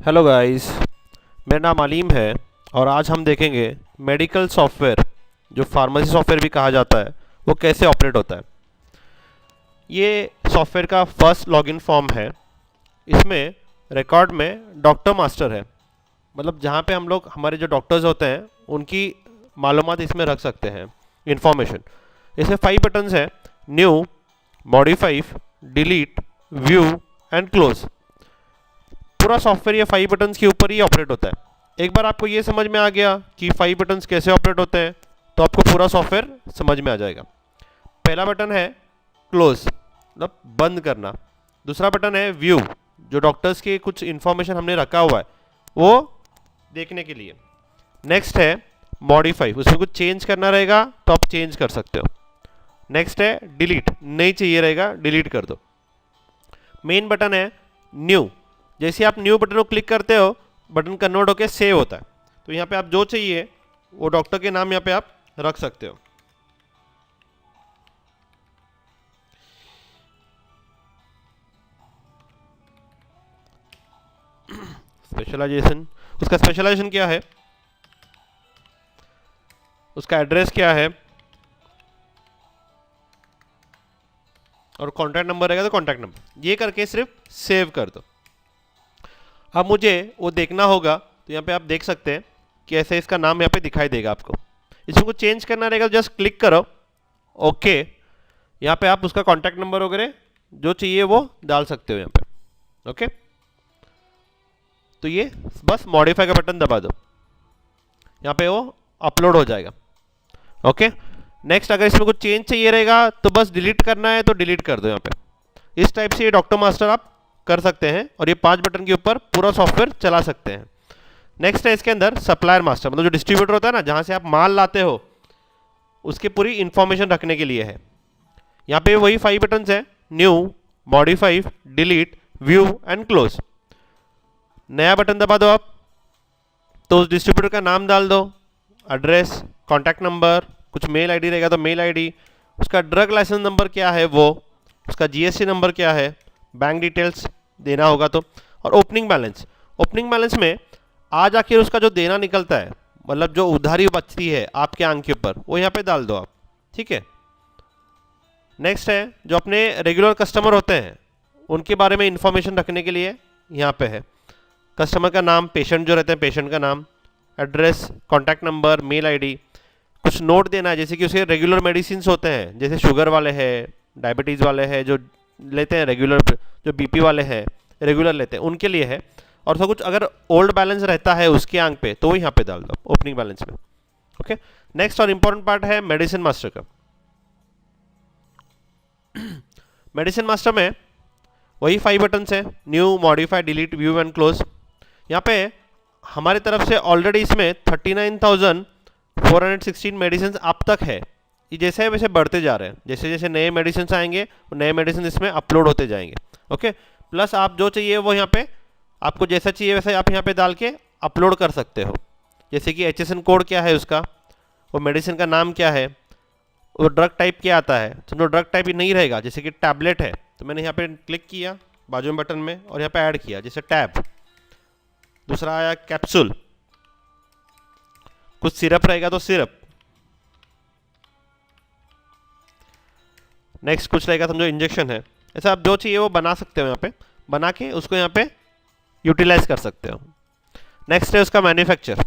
Hello guys, मेरा नाम अलीम है और आज हम देखेंगे मेडिकल सॉफ्टवेयर जो फार्मेसी सॉफ्टवेयर भी कहा जाता है वो कैसे ऑपरेट होता है। ये सॉफ्टवेयर का फर्स्ट लॉगिन फॉर्म है। इसमें रिकॉर्ड में डॉक्टर मास्टर है, मतलब जहाँ पे हम लोग हमारे जो डॉक्टर्स होते हैं उनकी मालूमात इसमें रख सकते हैं, इंफॉर्मेशन। इसमें 5 बटन्स हैं: new, modify, delete, view and close. पूरा सॉफ्टवेयर ये 5 बटन्स के ऊपर ही ऑपरेट होता है। एक बार आपको ये समझ में आ गया कि 5 बटन्स कैसे ऑपरेट होते हैं तो आपको पूरा सॉफ्टवेयर समझ में आ जाएगा। पहला बटन है क्लोज, मतलब बंद करना। दूसरा बटन है व्यू, जो डॉक्टर्स के कुछ इंफॉर्मेशन हमने रखा हुआ है वो देखने के लिए। नेक्स्ट है मॉडिफाई, उसमें कुछ चेंज करना रहेगा तो आप चेंज कर सकते हो। नेक्स्ट है डिलीट, नहीं चाहिए रहेगा डिलीट कर दो। मेन बटन है न्यू, जैसे आप न्यू बटन को क्लिक करते हो बटन कन्वर्ट होकर सेव होता है, तो यहाँ पे आप जो चाहिए वो डॉक्टर के नाम यहाँ पे आप रख सकते हो। स्पेशलाइजेशन, उसका स्पेशलाइजेशन क्या है, उसका एड्रेस क्या है और कॉन्टैक्ट नंबर रहेगा तो कॉन्टैक्ट नंबर, ये करके सिर्फ सेव कर दो। अब मुझे वो देखना होगा तो यहाँ पे आप देख सकते हैं कि ऐसे इसका नाम यहाँ पे दिखाई देगा आपको। इसमें कुछ चेंज करना रहेगा तो जस्ट क्लिक करो, ओके। यहाँ पे आप उसका कॉन्टैक्ट नंबर वगैरह जो चाहिए वो डाल सकते हो यहाँ पे, ओके। तो ये बस मॉडिफाई का बटन दबा दो, यहाँ पे वो अपलोड हो जाएगा, ओके। नेक्स्ट, अगर इसमें कुछ चेंज चाहिए रहेगा तो बस डिलीट करना है तो डिलीट कर दो यहाँ पे। इस टाइप से ये डॉक्टर मास्टर आप कर सकते हैं और ये 5 बटन के ऊपर पूरा सॉफ्टवेयर चला सकते हैं। नेक्स्ट है इसके अंदर सप्लायर मास्टर, मतलब जो डिस्ट्रीब्यूटर होता है ना, जहाँ से आप माल लाते हो उसकी पूरी इंफॉर्मेशन रखने के लिए है। यहाँ पे वही 5 बटन्स है: new, modify, delete, view and close. नया बटन दबा दो आप तो उस डिस्ट्रीब्यूटर का नाम डाल दो, एड्रेस, कॉन्टैक्ट नंबर, कुछ मेल आईडी रहेगा तो मेल आईडी, उसका ड्रग लाइसेंस नंबर क्या है वो, उसका जीएसटी नंबर क्या है, बैंक डिटेल्स देना होगा तो, और ओपनिंग बैलेंस। ओपनिंग बैलेंस में आज आखिर उसका जो देना निकलता है, मतलब जो उधारी बचती है आपके अंक के ऊपर, वो यहाँ पे डाल दो आप, ठीक है। नेक्स्ट है जो अपने रेगुलर कस्टमर होते हैं उनके बारे में इंफॉर्मेशन रखने के लिए यहाँ पे है। कस्टमर का नाम, पेशेंट जो रहते हैं पेशेंट का नाम, address, contact number, mail ID. कुछ नोट देना है, जैसे कि उसके रेगुलर मेडिसिन होते हैं, जैसे शुगर वाले हैं, डायबिटीज़ वाले हैं जो लेते हैं रेगुलर, जो बीपी वाले हैं रेगुलर लेते हैं उनके लिए है। और तो कुछ अगर ओल्ड बैलेंस रहता है उसके अंक पे तो वो यहाँ पे डाल दो ओपनिंग बैलेंस में, ओके। नेक्स्ट और इम्पोर्टेंट पार्ट है मेडिसिन मास्टर का। मेडिसिन मास्टर में वही 5 बटन्स हैं: new, modify, delete, view and close. यहाँ पे हमारी तरफ से ऑलरेडी इसमें 39,416 मेडिसिन अब तक है। ये जैसे वैसे बढ़ते जा रहे हैं, जैसे जैसे नए मेडिसिन आएंगे वो नए मेडिसिन इसमें अपलोड होते जाएंगे, ओके। प्लस आप जो चाहिए वो यहाँ पे आपको जैसा चाहिए वैसा आप यहाँ पे डाल के अपलोड कर सकते हो। जैसे कि HSN कोड क्या है उसका, वो मेडिसिन का नाम क्या है, वो ड्रग टाइप क्या आता है। समझो ड्रग टाइप ही नहीं रहेगा, जैसे कि टैबलेट है तो मैंने यहाँ पे क्लिक किया बाजू में बटन में और यहाँ पे ऐड किया, जैसे टैब। दूसरा आया कैप्सूल, कुछ सिरप रहेगा तो सिरप। नेक्स्ट कुछ रहेगा समझो इंजेक्शन है, ऐसा आप जो चाहिए वो बना सकते हो, यहाँ पे बना के उसको यहाँ पे यूटिलाइज कर सकते हो। नेक्स्ट है उसका मैन्युफैक्चर,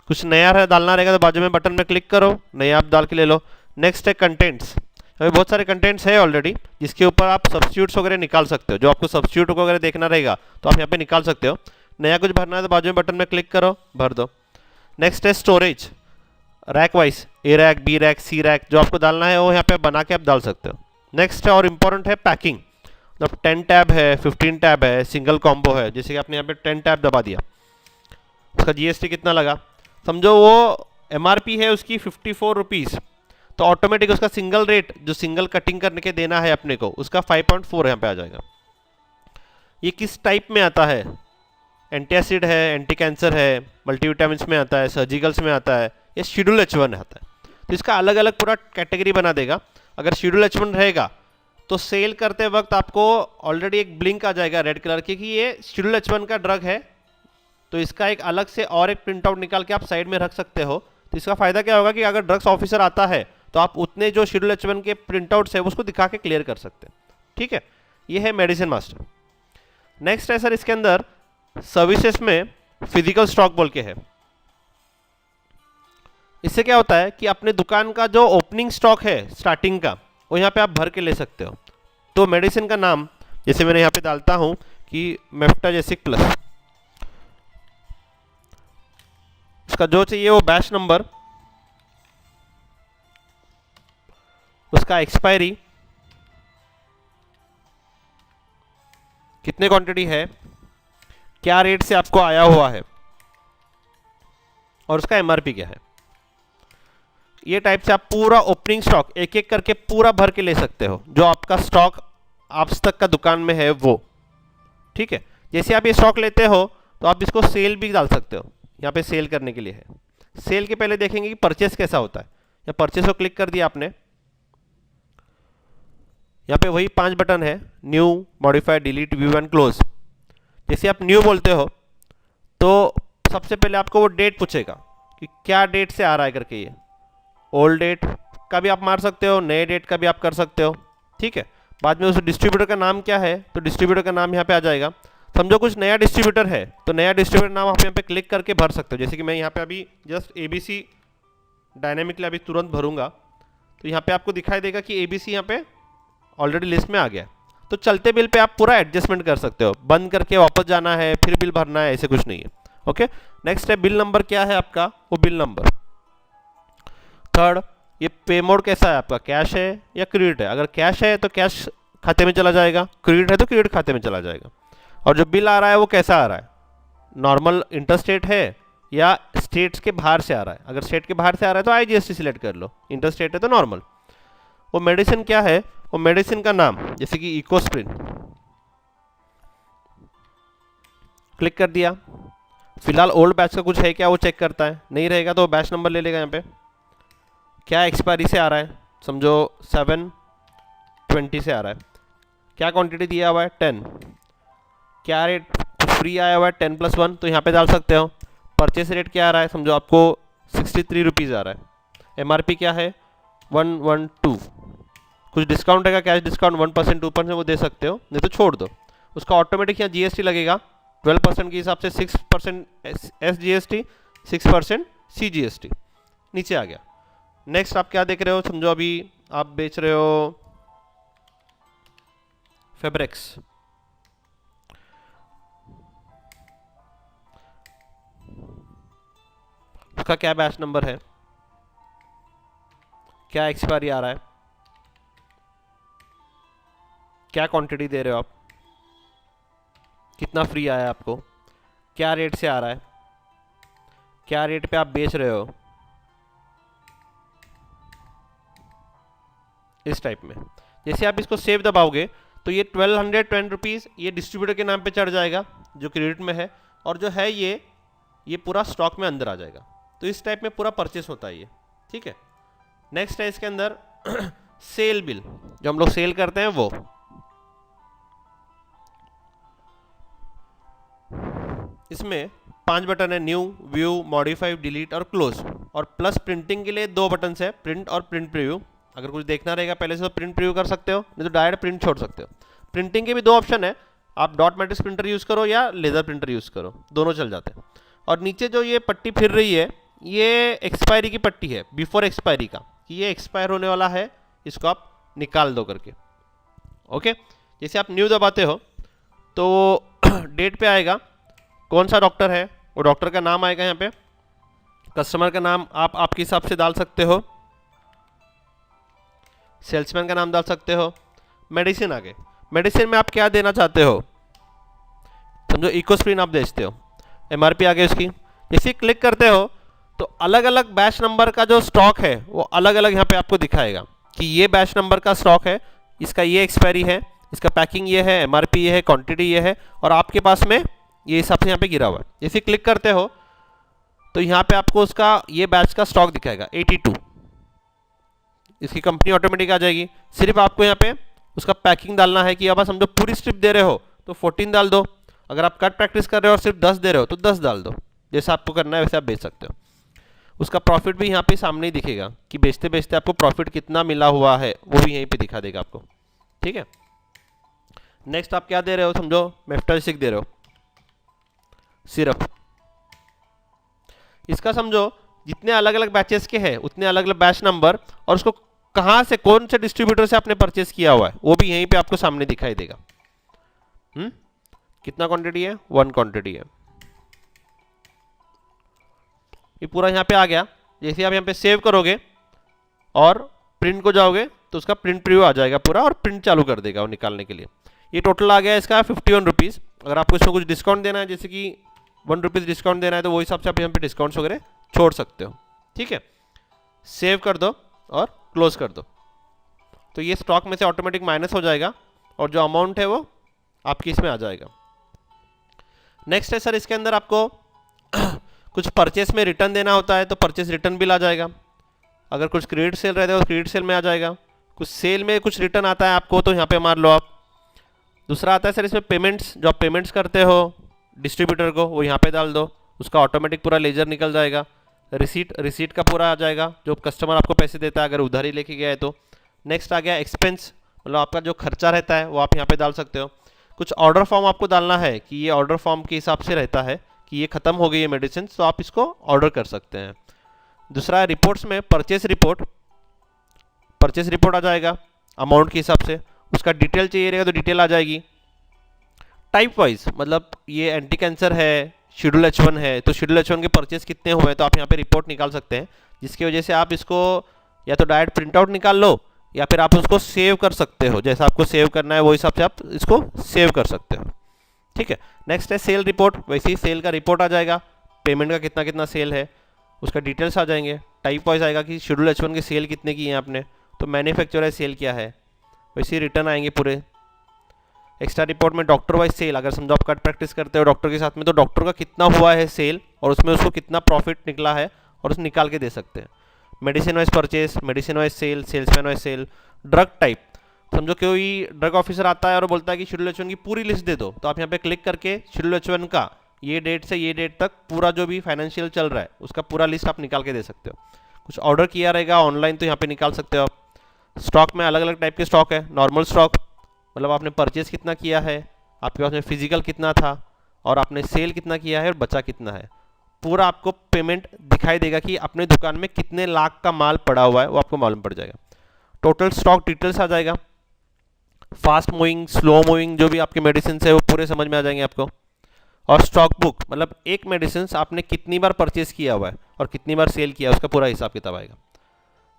कुछ नया डालना रहेगा तो बाजू में बटन में क्लिक करो, नया आप डाल के ले लो। नेक्स्ट है कंटेंट्स, अभी बहुत सारे कंटेंट्स है ऑलरेडी जिसके ऊपर आप सब्स्टिट्यूट्स वगैरह निकाल सकते हो। जो आपको सब्स्टिट्यूट वगैरह देखना रहेगा तो आप यहाँ पे निकाल सकते हो। नया कुछ भरना है तो बाजू में बटन में क्लिक करो, भर दो। नेक्स्ट है स्टोरेज, रैक वाइज, ए रैक, बी रैक, सी रैक, जो आपको डालना है वो यहाँ पे बना के आप डाल सकते हो। नेक्स्ट है और इम्पोर्टेंट है पैकिंग, मतलब 10 टैब है, 15 टैब है, सिंगल कॉम्बो है। जैसे कि आपने यहाँ पे 10 टैब दबा दिया, उसका जीएसटी कितना लगा, समझो वो एमआरपी है उसकी 54 रुपीज़, तो ऑटोमेटिक उसका सिंगल रेट जो सिंगल कटिंग करने के देना है अपने को उसका 5.4 यहाँ पे आ जाएगा। ये किस टाइप में आता है, एंटीएसिड है, एंटी कैंसर है, मल्टीविटामिन्स में आता है, सर्जिकल्स में आता है, ये शेड्यूल H1 आता है। तो इसका अलग अलग पूरा कैटेगरी बना देगा। अगर शेड्यूल H1 रहेगा तो सेल करते वक्त आपको ऑलरेडी एक ब्लिंक आ जाएगा रेड कलर की कि ये शेड्यूल H1 का ड्रग है, तो इसका एक अलग से और एक प्रिंट आउट निकाल के आप साइड में रख सकते हो। तो इसका फायदा क्या होगा कि अगर ड्रग्स ऑफिसर आता है तो आप उतने जो शेड्यूल H1 के प्रिंट आउट्स है उसको दिखा के क्लियर कर सकते हैं। ठीक है, ये है मेडिसिन मास्टर। नेक्स्ट है सर इसके अंदर सर्विसेज में फिजिकल स्टॉक बोल के है। इससे क्या होता है कि अपने दुकान का जो ओपनिंग स्टॉक है स्टार्टिंग का वो यहाँ पे आप भर के ले सकते हो। तो मेडिसिन का नाम जैसे मैंने यहाँ पे डालता हूँ कि मेफ्टाजेसिक प्लस, उसका जो चाहिए वो बैच नंबर, उसका एक्सपायरी, कितने क्वांटिटी है, क्या रेट से आपको आया हुआ है और उसका एमआरपी क्या है। ये टाइप से आप पूरा ओपनिंग स्टॉक एक एक करके पूरा भर के ले सकते हो जो आपका स्टॉक आज तक का दुकान में है वो। ठीक है, जैसे आप ये स्टॉक लेते हो तो आप इसको सेल भी डाल सकते हो, यहाँ पे सेल करने के लिए है। सेल के पहले देखेंगे कि परचेस कैसा होता है। या परचेस को क्लिक कर दिया आपने, यहाँ पे वही 5 बटन है, new, modify, delete, view and close. जैसे आप न्यू बोलते हो तो सबसे पहले आपको वो डेट पूछेगा कि क्या डेट से आ रहा है करके। ये ओल्ड डेट का भी आप मार सकते हो, नए डेट का भी आप कर सकते हो। ठीक है, बाद में उस डिस्ट्रीब्यूटर का नाम क्या है तो डिस्ट्रीब्यूटर का नाम यहाँ पे आ जाएगा। समझो कुछ नया डिस्ट्रीब्यूटर है तो नया डिस्ट्रीब्यूटर नाम आप यहाँ पे क्लिक करके भर सकते हो। जैसे कि मैं यहाँ पे अभी जस्ट ABC डायनेमिकली अभी तुरंत भरूंगा तो यहाँ पे आपको दिखाई देगा कि ABC यहाँ पे ऑलरेडी लिस्ट में आ गया। तो चलते बिल पे आप पूरा एडजस्टमेंट कर सकते हो, बंद करके वापस जाना है फिर बिल भरना है, ऐसे कुछ नहीं है। ओके, नेक्स्ट है बिल नंबर क्या है आपका, वो बिल नंबर। थर्ड, ये पे मोड कैसा है आपका, कैश है या क्रेडिट है। अगर कैश है तो कैश खाते में चला जाएगा, क्रेडिट है तो क्रेडिट खाते में चला जाएगा। और जो बिल आ रहा है वो कैसा आ रहा है, नॉर्मल इंटरस्टेट है या स्टेट्स के बाहर से आ रहा है। अगर स्टेट के बाहर से आ रहा है तो IGST सिलेक्ट कर लो, इंटरस्टेट है तो नॉर्मल। वो मेडिसिन क्या है, वो मेडिसिन का नाम जैसे कि इकोस्प्रिन, क्लिक कर दिया। फिलहाल ओल्ड बैच का कुछ है क्या वो चेक करता है, नहीं रहेगा तो बैच नंबर ले लेगा। यहाँ पे क्या एक्सपायरी से आ रहा है, समझो 7/20 से आ रहा है। क्या क्वांटिटी दिया हुआ है 10, क्या रेट फ्री आया हुआ है 10+1 तो यहाँ पे डाल सकते हो। परचेस रेट क्या आ रहा है, समझो आपको 63 रुपीज़ आ रहा है। MRP क्या है 112, कुछ डिस्काउंट रहेगा, कैश डिस्काउंट 1%, 2% वो दे सकते हो, नहीं तो छोड़ दो। उसका ऑटोमेटिक यहाँ GST लगेगा 12% के हिसाब से 6% SGST, 6% CGST, नीचे आ गया। नेक्स्ट आप क्या देख रहे हो, समझो अभी आप बेच रहे हो फैब्रिक्स, उसका क्या बैच नंबर है, क्या एक्सपायरी आ रहा है, क्या क्वांटिटी दे रहे हो आप, कितना फ्री आया आपको, क्या रेट से आ रहा है, क्या रेट पे आप बेच रहे हो, इस टाइप में। जैसे आप इसको सेव दबाओगे तो ये 1210 रुपीज़ ये डिस्ट्रीब्यूटर के नाम पे चढ़ जाएगा जो क्रेडिट में है, और जो है ये पूरा स्टॉक में अंदर आ जाएगा। तो इस टाइप में पूरा परचेस होता है ये। ठीक है, नेक्स्ट है इसके अंदर सेल बिल, जो हम लोग सेल करते हैं वो। इसमें 5 बटन है, न्यू, व्यू, मॉडिफाई, डिलीट और क्लोज। और प्लस प्रिंटिंग के लिए 2 बटन है, प्रिंट और प्रिंट प्रीव्यू। अगर कुछ देखना रहेगा पहले से तो प्रिंट प्रीव्यू कर सकते हो, नहीं तो डायरेक्ट प्रिंट छोड़ सकते हो। प्रिंटिंग के भी 2 ऑप्शन है, आप डॉट मैट्रिक्स प्रिंटर यूज़ करो या लेज़र प्रिंटर यूज़ करो, दोनों चल जाते हैं। और नीचे जो ये पट्टी फिर रही है ये एक्सपायरी की पट्टी है, बिफोर एक्सपायरी का, कि ये एक्सपायर होने वाला है, इसको आप निकाल दो करके। ओके, जैसे आप न्यू दबाते हो तो डेट पे आएगा कौन सा डॉक्टर है, वो डॉक्टर का नाम आएगा यहाँ पे, कस्टमर का नाम आप आपके हिसाब से डाल सकते हो, सेल्समैन का नाम डाल सकते हो। मेडिसिन आ गए, मेडिसिन में आप क्या देना चाहते हो, समझो इकोस्प्रिन आप बेचते हो, MRP आ गई उसकी। जैसे क्लिक करते हो तो अलग अलग बैच नंबर का जो स्टॉक है वो अलग अलग यहाँ पे आपको दिखाएगा कि ये बैच नंबर का स्टॉक है, इसका ये एक्सपायरी है, इसका पैकिंग ये है, MRP ये है, क्वांटिटी ये है, और आपके पास में ये हिसाब से यहाँ पे गिरा हुआ है। जैसे क्लिक करते हो तो यहाँ पे आपको उसका ये बैच का स्टॉक दिखाएगा 82, इसकी कंपनी ऑटोमेटिक आ जाएगी। सिर्फ आपको यहाँ पे उसका पैकिंग डालना है कि अब आप समझो पूरी स्ट्रिप दे रहे हो तो 14 डाल दो, अगर आप कट प्रैक्टिस कर रहे हो और सिर्फ 10 दे रहे हो तो 10 डाल दो, जैसा आपको करना है वैसे आप बेच सकते हो। उसका प्रॉफिट भी यहाँ पे सामने ही दिखेगा कि बेचते बेचते आपको प्रॉफिट कितना मिला हुआ है, वो भी यहीं पे दिखा देगा आपको। ठीक है, नेक्स्ट आप क्या दे रहे हो, समझो मेफ्टालिसिक दे रहे हो सिरप। इसका समझो जितने अलग अलग बैचेस के हैं उतने अलग अलग बैच नंबर और उसको कहाँ से कौन से डिस्ट्रीब्यूटर से आपने परचेस किया हुआ है वो भी यहीं पे आपको सामने दिखाई देगा। कितना क्वांटिटी है, 1 क्वांटिटी है। ये पूरा यहाँ पे आ गया। जैसे आप यहाँ पे सेव करोगे और प्रिंट को जाओगे तो उसका प्रिंट प्रीव्यू आ जाएगा पूरा और प्रिंट चालू कर देगा वो निकालने के लिए। ये टोटल आ गया इसका 51 रुपीज़। अगर आपको इसमें कुछ डिस्काउंट देना है, जैसे कि 1 रुपीज़ डिस्काउंट देना है, तो वो हिसाब से आप यहाँ पे डिस्काउंट्स वगैरह छोड़ सकते हो। ठीक है, सेव कर दो और क्लोज कर दो, तो ये स्टॉक में से ऑटोमेटिक माइनस हो जाएगा और जो अमाउंट है वो आपकी इसमें आ जाएगा। नेक्स्ट है सर, इसके अंदर आपको कुछ परचेस में रिटर्न देना होता है तो परचेस रिटर्न बिल आ जाएगा। अगर कुछ क्रेडिट सेल रहता है तो क्रेडिट सेल में आ जाएगा। कुछ सेल में कुछ रिटर्न आता है आपको तो यहाँ पे मार लो आप। दूसरा आता है सर इसमें पेमेंट्स, जो आप पेमेंट्स करते हो डिस्ट्रीब्यूटर को वो यहाँ पे डाल दो, उसका ऑटोमेटिक पूरा लेजर निकल जाएगा। रिसीट का पूरा आ जाएगा, जो कस्टमर आपको पैसे देता है अगर उधार ही लेके गया है तो। नेक्स्ट आ गया एक्सपेंस, मतलब आपका जो खर्चा रहता है वो आप यहाँ पे डाल सकते हो। कुछ ऑर्डर फॉर्म आपको डालना है कि ये ऑर्डर फॉर्म के हिसाब से रहता है कि ये ख़त्म हो गई है मेडिसिन, तो आप इसको ऑर्डर कर सकते हैं। दूसरा रिपोर्ट्स में परचेस रिपोर्ट आ जाएगा अमाउंट के हिसाब से। उसका डिटेल चाहिए रहेगा तो डिटेल आ जाएगी। टाइप वाइज, मतलब ये एंटी कैंसर है, शेड्यूल H1 है, तो शेड्यूल H1 के परचेस कितने हुए हैं तो आप यहाँ पे रिपोर्ट निकाल सकते हैं, जिसकी वजह से आप इसको या तो डायरेक्ट प्रिंट आउट निकाल लो या फिर आप उसको सेव कर सकते हो। जैसा आपको सेव करना है वो हिसाब से आप इसको सेव कर सकते हो। ठीक है, नेक्स्ट है सेल रिपोर्ट। वैसे ही सेल का रिपोर्ट आ जाएगा, पेमेंट का कितना कितना सेल है, उसका डिटेल्स आ जाएंगे। टाइप वाइज आएगा कि शेड्यूल H1 के सेल कितने किए हैं आपने, तो मैन्युफैक्चरर सेल क्या है। वैसे ही रिटर्न आएंगे पूरे। एक्स्ट्रा रिपोर्ट में डॉक्टर वाइज सेल, अगर समझो आप कट प्रैक्टिस करते हो डॉक्टर के साथ में तो डॉक्टर का कितना हुआ है सेल और उसमें उसको कितना प्रॉफिट निकला है और उसे निकाल के दे सकते हैं। Medicine wise purchase, medicine wise sale, salesman wise sale. Drug type, समझो कोई ड्रग ऑफिसर आता है और बोलता है कि शेड्यूल H1 की पूरी लिस्ट दे दो, तो आप यहाँ पे क्लिक करके शेड्यूल H1 का ये डेट से ये डेट तक पूरा जो भी फाइनेंशियल चल रहा है उसका पूरा लिस्ट आप निकाल के दे सकते हो। कुछ ऑर्डर किया रहेगा ऑनलाइन तो यहाँ पे निकाल सकते हो आप। स्टॉक में अलग अलग टाइप के स्टॉक है। नॉर्मल स्टॉक मतलब आपने परचेस कितना किया है, आपके पास में फिजिकल कितना था और आपने सेल कितना किया है और बचा कितना है, पूरा आपको पेमेंट दिखाई देगा कि अपने दुकान में कितने लाख का माल पड़ा हुआ है वो आपको मालूम पड़ जाएगा। टोटल स्टॉक डिटेल्स आ जाएगा। फास्ट मूविंग, स्लो मूविंग जो भी आपके मेडिसिन है वो पूरे समझ में आ जाएंगे आपको। और स्टॉक बुक, मतलब एक मेडिसिन आपने कितनी बार परचेस किया हुआ है और कितनी बार सेल किया उसका पूरा हिसाब किताब आएगा।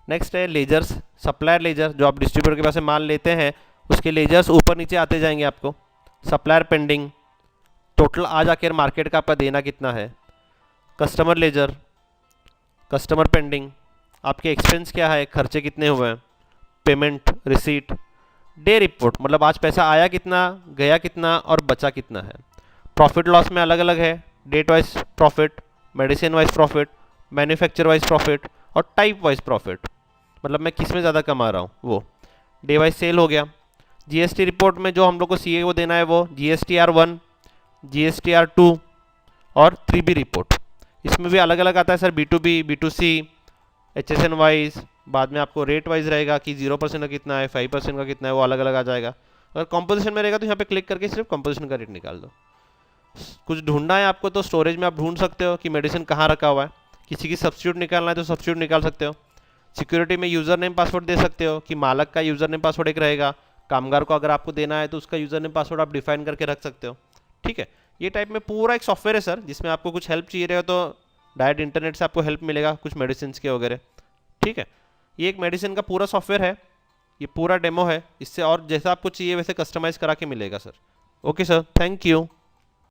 नेक्स्ट है लेजर्स, सप्लायर लेजर, जो आप डिस्ट्रीब्यूटर के पास से माल लेते हैं उसके लेजर्स ऊपर नीचे आते जाएंगे आपको। सप्लायर पेंडिंग, टोटल आज आकर मार्केट का आपका देना कितना है। कस्टमर लेजर, कस्टमर पेंडिंग, आपके एक्सपेंस क्या है, खर्चे कितने हुए हैं। Payment receipt. डे रिपोर्ट, मतलब आज पैसा आया कितना, गया कितना और बचा कितना है। प्रॉफिट लॉस में अलग अलग है, date wise profit, medicine wise profit, manufacture wise profit और टाइप वाइज प्रॉफिट, मतलब मैं किस में ज़्यादा कमा रहा हूँ वो। डे वाइज सेल हो गया। जीएसटी रिपोर्ट में जो हम लोग को सीए को देना है वो GSTR1, GSTR2 और 3B रिपोर्ट। इसमें भी अलग अलग आता है sir, B2B, B2C, HSN wise. बाद में आपको रेट वाइज रहेगा कि 0% का कितना है, 5% का कितना है, वो अलग अलग आ जाएगा। अगर कॉम्पोजिशन में रहेगा तो यहाँ पे क्लिक करके सिर्फ कॉम्पोजिशन का रेट निकाल दो। कुछ ढूंढना है आपको तो स्टोरेज में आप ढूंढ सकते हो कि मेडिसिन कहाँ रखा हुआ है। किसी की सब्स्टिट्यूट निकालना है तो सब्स्टिट्यूट निकाल सकते हो। सिक्योरिटी में यूज़र नेम पासवर्ड दे सकते हो कि मालक का यूज़र नेम पासवर्ड एक रहेगा, कामगार को अगर आपको देना है तो उसका यूज़र नेम पासवर्ड आप डिफाइन करके रख सकते हो। ठीक है, ये टाइप में पूरा एक सॉफ्टवेयर है सर, जिसमें आपको कुछ हेल्प चाहिए रहे हो तो डायरेक्ट इंटरनेट से आपको हेल्प मिलेगा कुछ मेडिसिन के वगैरह। ठीक है, ये एक मेडिसिन का पूरा सॉफ्टवेयर है, ये पूरा डेमो है। इससे और जैसा आपको चाहिए वैसे कस्टमाइज़ करा के मिलेगा sir. Okay sir, thank you.